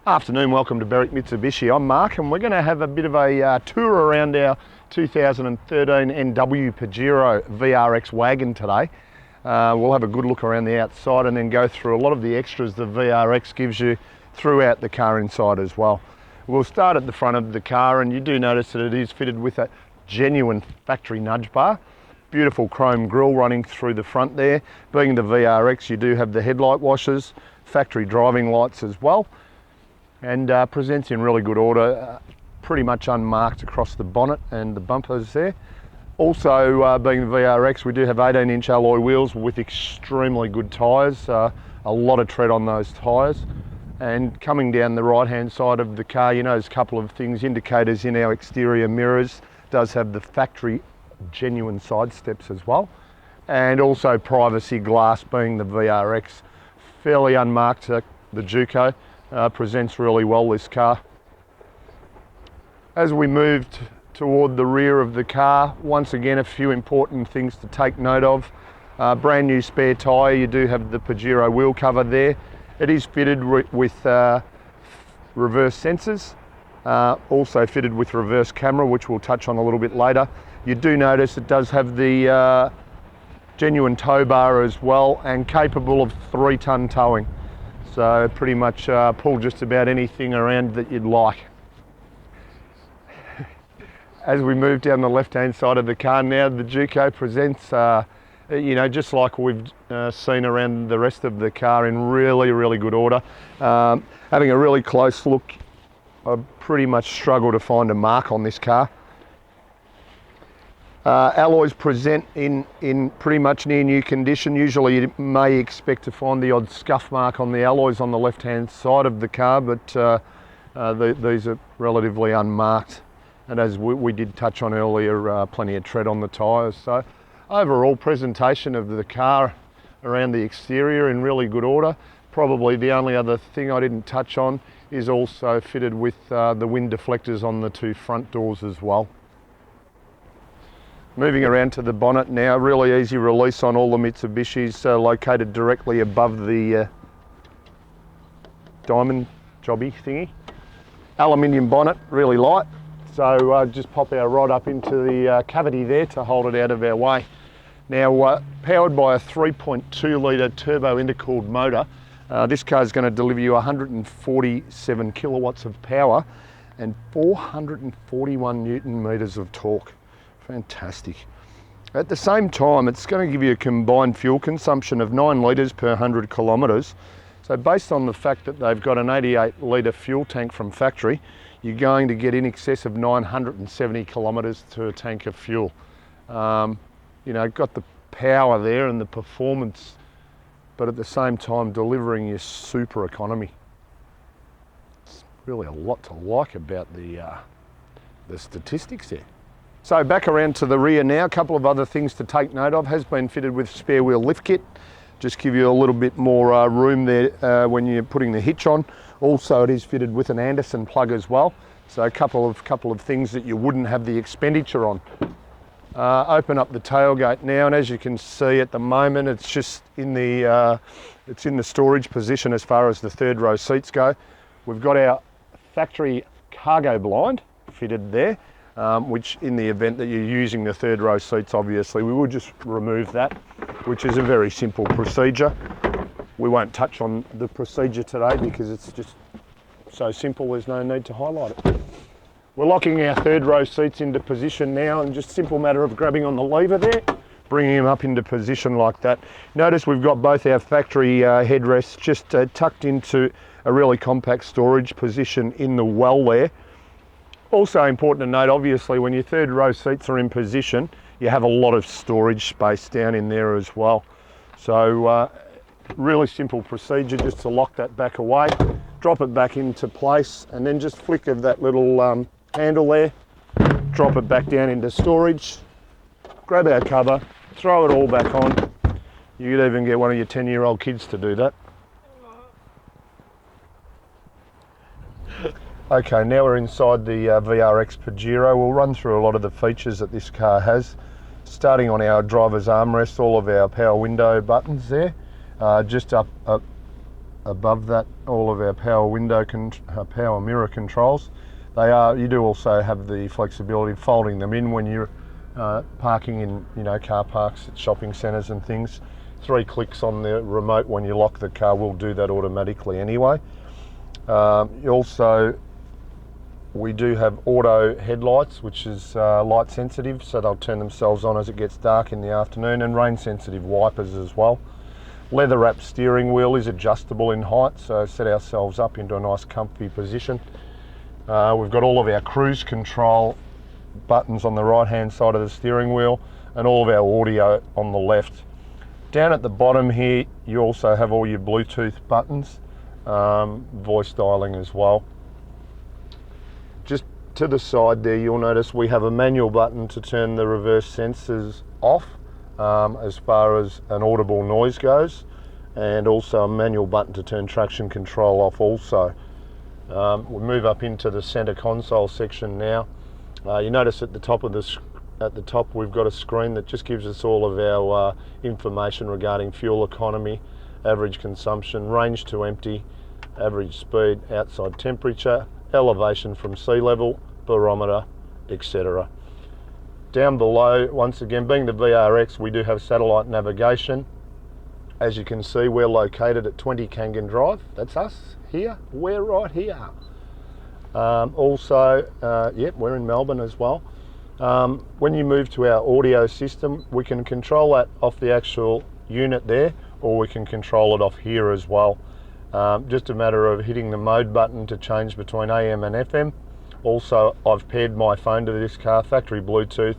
Afternoon, welcome to Berwick Mitsubishi. I'm Mark and we're going to have a bit of a tour around our 2013 NW Pajero VRX wagon today. We'll have a good look around the outside and then go through a lot of the extras the VRX gives you throughout the car inside as well. We'll start at the front of the car, and you do notice that it is fitted with a genuine factory nudge bar. Beautiful chrome grille running through the front there. Being the VRX, you do have the headlight washers, factory driving lights as well, and presents in really good order, pretty much unmarked across the bonnet and the bumpers there. Also, being the VRX, we do have 18-inch alloy wheels with extremely good tyres, a lot of tread on those tyres. And coming down the right-hand side of the car, you notice a couple of things. Indicators in our exterior mirrors, does have the factory genuine side steps as well, and also privacy glass. Being the VRX, fairly unmarked, the Juco. Presents really well, this car. As we moved toward the rear of the car, once again a few important things to take note of. Brand new spare tyre. You do have the Pajero wheel cover there. It is fitted with reverse sensors, also fitted with reverse camera, which we'll touch on a little bit later. You do notice it does have the genuine tow bar as well, and capable of 3-ton towing. So pretty much pull just about anything around that you'd like. As we move down the left-hand side of the car now, the Juco presents, just like we've seen around the rest of the car, in really good order. Having a really close look, I pretty much struggle to find a mark on this car. Alloys present in pretty much near new condition. Usually you may expect to find the odd scuff mark on the alloys on the left hand side of the car, but these are relatively unmarked, and as we did touch on earlier, plenty of tread on the tyres. So overall presentation of the car around the exterior in really good order. Probably the only other thing I didn't touch on is also fitted with the wind deflectors on the 2 front doors as well. Moving around to the bonnet now, really easy release on all the Mitsubishis, located directly above the diamond jobby thingy. Aluminium bonnet, really light, so just pop our rod up into the cavity there to hold it out of our way. Now, powered by a 3.2 litre turbo intercooled motor, this car is going to deliver you 147 kilowatts of power and 441 newton meters of torque. Fantastic. At the same time, it's going to give you a combined fuel consumption of 9 litres per 100 kilometres. So based on the fact that they've got an 88 litre fuel tank from factory, you're going to get in excess of 970 kilometres to a tank of fuel. Got the power there and the performance, but at the same time delivering you super economy. It's really a lot to like about the statistics there. So back around to the rear now, a couple of other things to take note of. Has been fitted with spare wheel lift kit, just give you a little bit more room there when you're putting the hitch on. Also, it is fitted with an Anderson plug as well, so a couple of things that you wouldn't have the expenditure on. Open up the tailgate now, and as you can see at the moment, it's just in the storage position as far as the 3rd row seats go. We've got our factory cargo blind fitted there. Which in the event that you're using the 3rd row seats, obviously we will just remove that, which is a very simple procedure. We won't touch on the procedure today because it's just so simple, there's no need to highlight it. We're locking our 3rd row seats into position now, and just a simple matter of grabbing on the lever there, bringing them up into position like that. Notice we've got both our factory headrests just tucked into a really compact storage position in the well there. Also important to note, obviously, when your 3rd row seats are in position, you have a lot of storage space down in there as well. So really simple procedure just to lock that back away, drop it back into place, and then just flick of that little handle there, drop it back down into storage, grab our cover, throw it all back on. You could even get one of your 10-year-old kids to do that. Okay, now we're inside the VRX Pajero. We'll run through a lot of the features that this car has. Starting on our driver's armrest, all of our power window buttons there. Just up above that, all of our power window, power mirror controls. You do also have the flexibility of folding them in when you're parking in, car parks at shopping centres and things. 3 clicks on the remote when you lock the car will do that automatically anyway. We do have auto headlights, which is light sensitive, so they'll turn themselves on as it gets dark in the afternoon, and rain sensitive wipers as well. Leather wrapped steering wheel is adjustable in height, so set ourselves up into a nice comfy position. We've got all of our cruise control buttons on the right hand side of the steering wheel, and all of our audio on the left. Down at the bottom here you also have all your Bluetooth buttons, voice dialing as well. Just to the side there you'll notice we have a manual button to turn the reverse sensors off as far as an audible noise goes, and also a manual button to turn traction control off also. We'll move up into the center console section now. You notice at the top we've got a screen that just gives us all of our information regarding fuel economy, average consumption, range to empty, average speed, outside temperature, elevation from sea level, barometer, etc. Down below, once again, being the VRX, we do have satellite navigation. As you can see, we're located at 20 Kangan Drive. That's us here. We're right here. We're in Melbourne as well. When you move to our audio system, we can control that off the actual unit there, or we can control it off here as well. Just a matter of hitting the mode button to change between AM and FM. Also, I've paired my phone to this car, factory Bluetooth,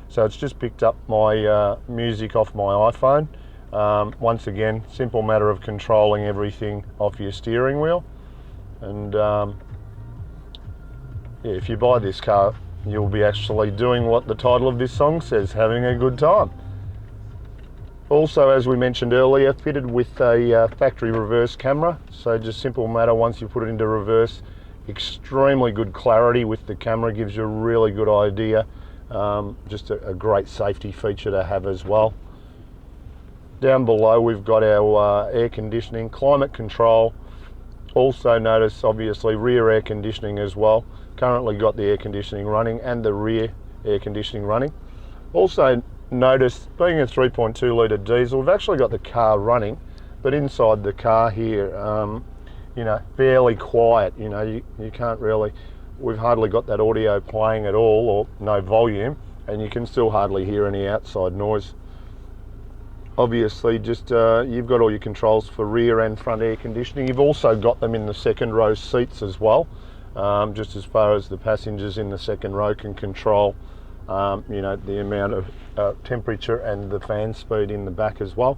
so it's just picked up my music off my iPhone. Once again, simple matter of controlling everything off your steering wheel. And if you buy this car, you'll be actually doing what the title of this song says, having a good time. Also, as we mentioned earlier, fitted with a factory reverse camera, so just simple matter, once you put it into reverse, extremely good clarity with the camera, gives you a really good idea. Just a great safety feature to have as well. Down below we've got our air conditioning, climate control. Also notice obviously rear air conditioning as well. Currently got the air conditioning running and the rear air conditioning running. Also notice, being a 3.2 litre diesel, we've actually got the car running, but inside the car here, fairly quiet. You can't really, we've hardly got that audio playing at all, or no volume, and you can still hardly hear any outside noise. Obviously, just you've got all your controls for rear and front air conditioning. You've also got them in the second row seats as well, just as far as the passengers in the second row can control, the amount of temperature and the fan speed in the back as well.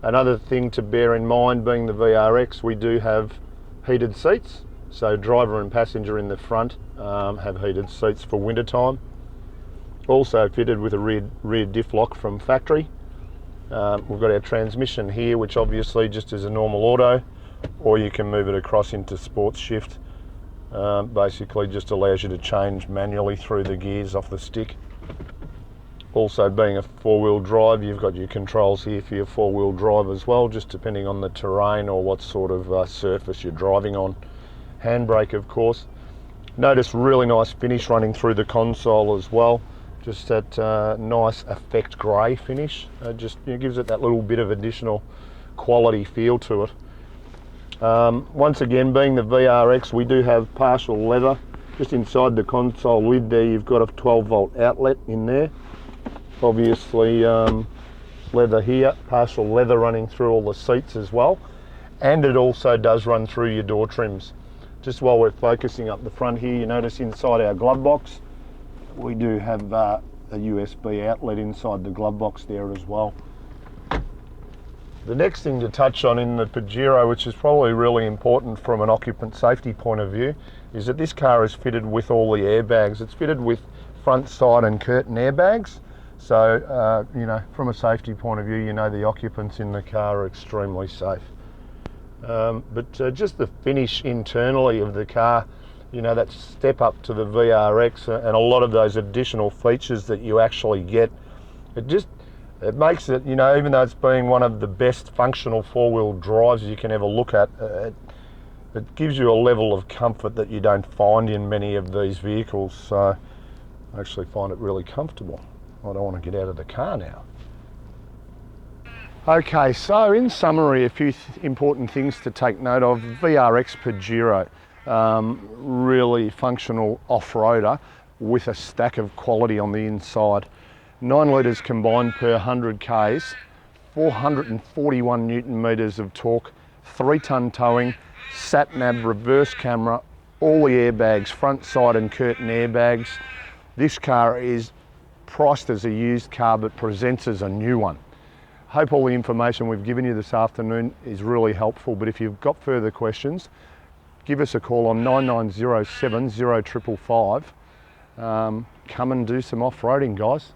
Another thing to bear in mind, being the VRX, we do have heated seats. So driver and passenger in the front have heated seats for winter time. Also fitted with a rear diff lock from factory. We've got our transmission here, which obviously just is a normal auto, or you can move it across into sports shift. Basically just allows you to change manually through the gears off the stick. Also, being a four-wheel drive, you've got your controls here for your four-wheel drive as well, just depending on the terrain or what sort of surface you're driving on. Handbrake, of course. Notice really nice finish running through the console as well. Just that nice effect grey finish. Just gives it that little bit of additional quality feel to it. Once again, being the VRX, we do have partial leather. Just inside the console lid there, you've got a 12-volt outlet in there. Obviously leather here, partial leather running through all the seats as well, and it also does run through your door trims. Just while we're focusing up the front here, you notice inside our glove box we do have a USB outlet inside the glove box there as well. The next thing to touch on in the Pajero, which is probably really important from an occupant safety point of view, is that this car is fitted with all the airbags. It's fitted with front, side and curtain airbags. So, from a safety point of view, the occupants in the car are extremely safe. But just the finish internally of the car, that step up to the VRX and a lot of those additional features that you actually get, it just It makes it, you know, even though it's being one of the best functional four-wheel drives you can ever look at, it gives you a level of comfort that you don't find in many of these vehicles. So I actually find it really comfortable. I don't want to get out of the car now. Okay, so in summary, a few important things to take note of. VRX Pajero, really functional off-roader with a stack of quality on the inside. 9 litres combined per 100 Ks, 441 Newton metres of torque, 3-tonne towing, sat-nav, reverse camera, all the airbags, front, side and curtain airbags. This car is priced as a used car but presents as a new one. Hope all the information we've given you this afternoon is really helpful, but if you've got further questions, give us a call on 9907 0555. Come and do some off-roading, guys.